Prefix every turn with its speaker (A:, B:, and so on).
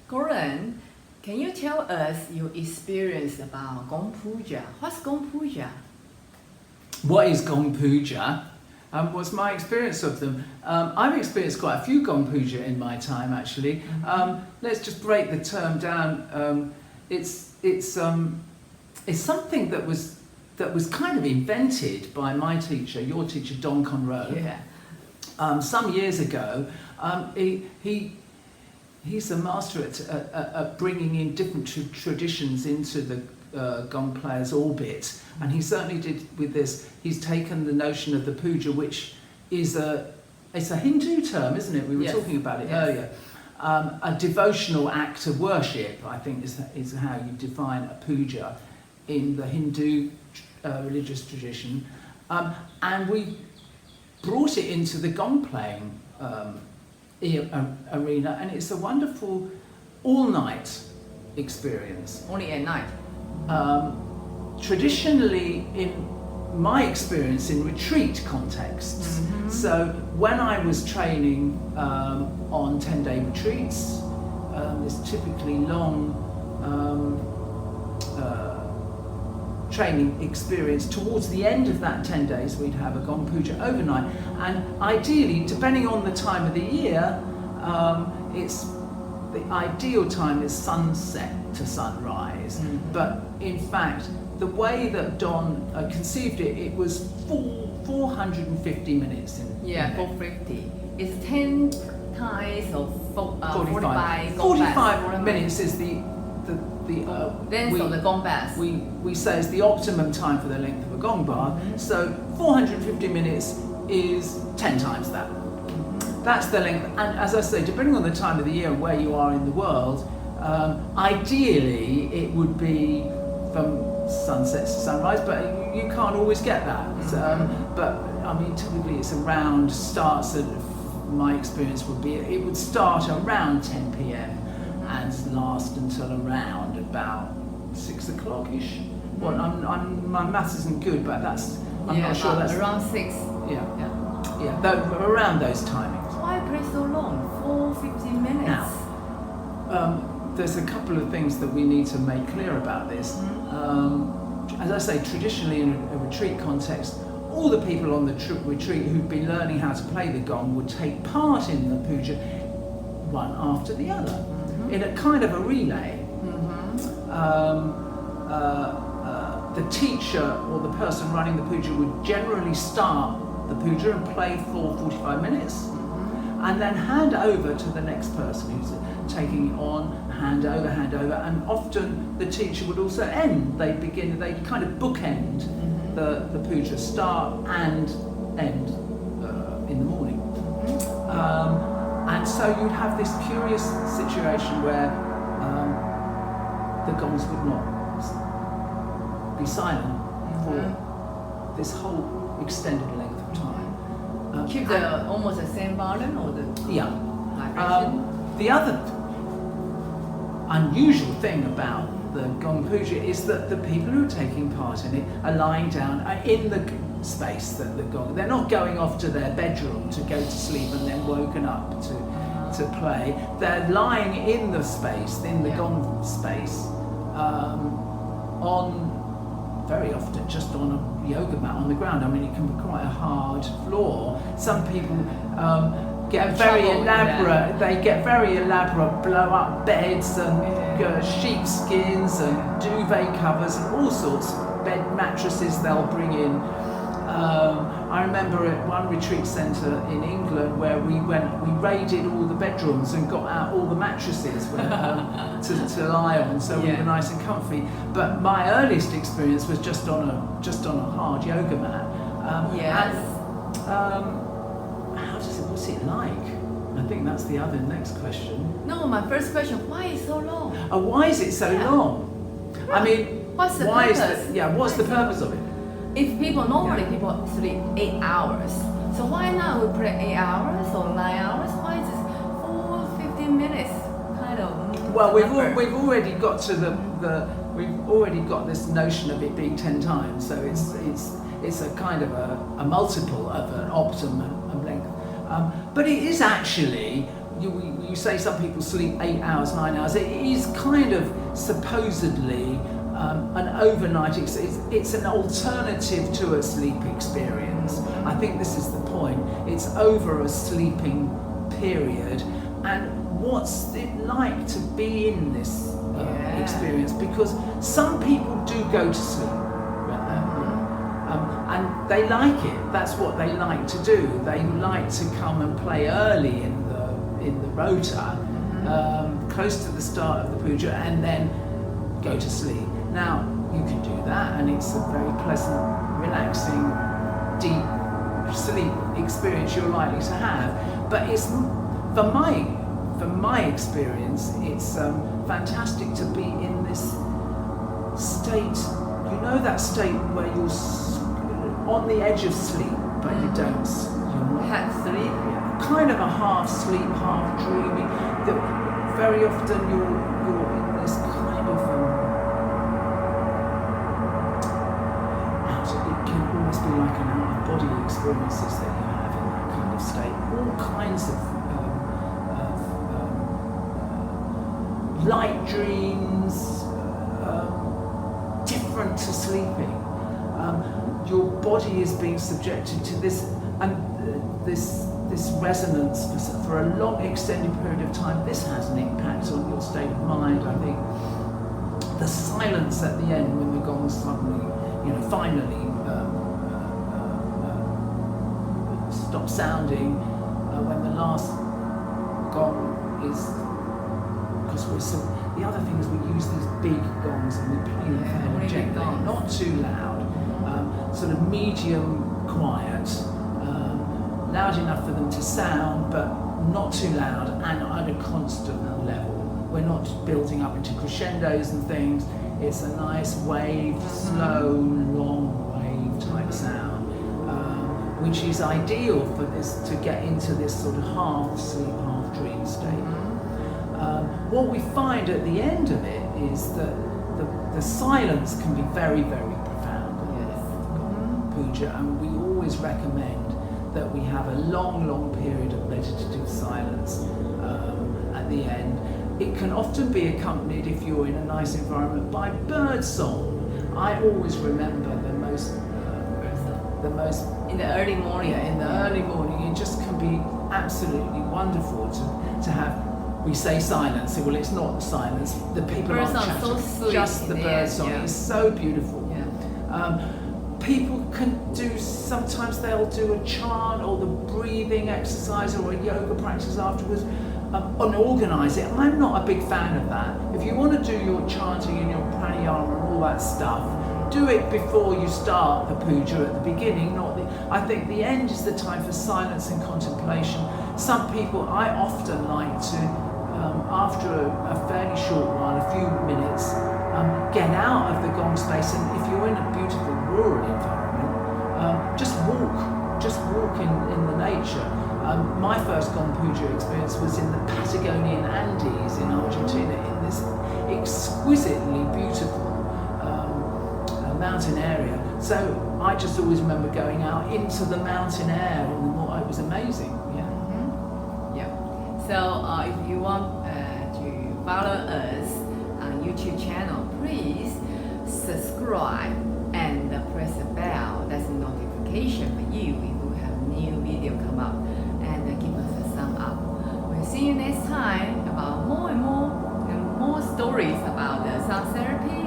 A: Gordon, can you tell us your experience about Gong Puja? What's Gong Puja?
B: What is Gong Puja? What's my experience of them? I've experienced quite a few Gong Puja in my time, actually. Let's just break the term down. It's something that was kind of invented by my teacher, your teacher, Don Conroe.
A: Yeah.
B: Some years ago. He's a master at bringing in different traditions into the Gong player's orbit, and he certainly did with this. He's taken the notion of the puja, which is it's a Hindu term, isn't it? We were talking about it earlier. A devotional act of worship, I think, is how you define a puja in the Hindu religious tradition, and we brought it into the Gong playing arena, and it's a wonderful all-night experience.
A: Only at night?
B: Traditionally, in my experience, in retreat contexts. So when I was training on 10-day retreats, this typically long training experience, towards the end of that 10 days we'd have a Gong Puja overnight, and ideally, depending on the time of the year, it's the ideal time is sunset to sunrise. But in fact, the way that Don conceived it, it was 450 minutes.
A: 450. It's 10 times of 45
B: 45 minutes is the
A: length of the Gong bath.
B: We say is the optimum time for the length of a Gong bath. So 450 minutes is 10 times that. That's the length, and as I say, depending on the time of the year and where you are in the world, ideally it would be from sunset to sunrise, but you can't always get that. But I mean, typically it's around, my experience would be, it would start around 10 p.m. and last until around about 6 o'clock-ish. Well, my maths isn't good, but I'm not sure that's
A: around 6.
B: Around those timings.
A: Why play so long? 450 minutes.
B: Now, there's a couple of things that we need to make clear about this. As I say, traditionally in a retreat context, all the people on the retreat who've been learning how to play the Gong would take part in the puja one after the other, in a kind of a relay. The teacher or the person running the puja would generally start the puja and play for 45 minutes, and then hand over to the next person who's taking it on, hand over, and often the teacher would also end. They kind of bookend the puja, start and end in the morning. And so you'd have this curious situation where the gongs would not be silent for this whole extended length of time.
A: Keep almost the same volume or the vibration?
B: The other unusual thing about the Gong Puja is that the people who are taking part in it are lying down in the space that the Gong. They're not going off to their bedroom to go to sleep and then woken up to play. They're lying in the space, in the Gong space, very often just on a yoga mat on the ground. I mean, it can be quite a hard floor. Some people get very elaborate. They get very elaborate blow-up beds and sheepskins and duvet covers and all sorts of bed mattresses they'll bring in. I remember at one retreat centre in England where we raided all the bedrooms and got out all the mattresses to lie on, so we were nice and comfy. But my earliest experience was just on a hard yoga mat. What's it like? I think that's the next question.
A: No, my first question: why is it so long?
B: Why is it so long? I mean,
A: what's the purpose?
B: What's the purpose of it?
A: If normally people sleep 8 hours, so why not we play 8 hours or 9 hours? Why is it 4-15 minutes? Kind of.
B: Well, we've already got to we've already got this notion of it being 10 times, so it's a kind of a multiple of an optimum length. But it is actually you say some people sleep 8 hours, 9 hours. It is kind of supposedly an overnight. It's an alternative to a sleep experience. I think this is the point. It's over a sleeping period, and what's it like to be in this experience? Because some people do go to sleep. And they like it. That's what they like to do. They like to come and play early in the rota, close to the start of the puja, and then go to sleep. Now you can do that, and it's a very pleasant, relaxing, deep sleep experience you're likely to have. But it's from my experience, it's fantastic to be in this state. You know that state where you're on the edge of sleep, but you're not
A: half sleep.
B: Kind of a half sleep, half dreaming. That very often you're in this kind of it can almost be like an out-of-body experiences that you have in that kind of state. All kinds of light dreams, different to sleeping. Your body is being subjected to this and this resonance for a long extended period of time. This has an impact on your state of mind. I think the silence at the end when the gong suddenly, finally stops sounding, when the last gong is, because the other thing is we use these big gongs and we play them fairly gently, not too loud. Sort of medium quiet, loud enough for them to sound, but not too loud, and at a constant level. We're not building up into crescendos and things. It's a nice wave, slow, long wave type sound, which is ideal for this to get into this sort of half sleep, half dream state. What we find at the end of it is that the silence can be very, very profound. Puja, and we always recommend that we have a long period of meditative silence at the end. It can often be accompanied, if you're in a nice environment, by bird song. I always remember the most
A: in the early morning.
B: Yeah, in the early morning, it just can be absolutely wonderful to have. We say silence. Well, it's not silence. The people aren't chatting.
A: So sweet.
B: Just the bird song. It's so beautiful. People can sometimes they'll do a chant or the breathing exercise or a yoga practice afterwards and organise it. I'm not a big fan of that. If you want to do your chanting and your pranayama and all that stuff, do it before you start the puja at the beginning, I think the end is the time for silence and contemplation. Some people, I often like to, after a fairly short while, a few minutes, get out of the gong space, and if you're in a beautiful rural environment, just walk in the nature. My first Gong Puja experience was in the Patagonian Andes in Argentina, in this exquisitely beautiful mountain area. So I just always remember going out into the mountain air in the morning. It was amazing.
A: So if you want to follow us on YouTube channel, please subscribe and press the bell. That's a notification for you if we have new video come up, and give us a thumb up. We'll see you next time about more and more stories about the sound therapy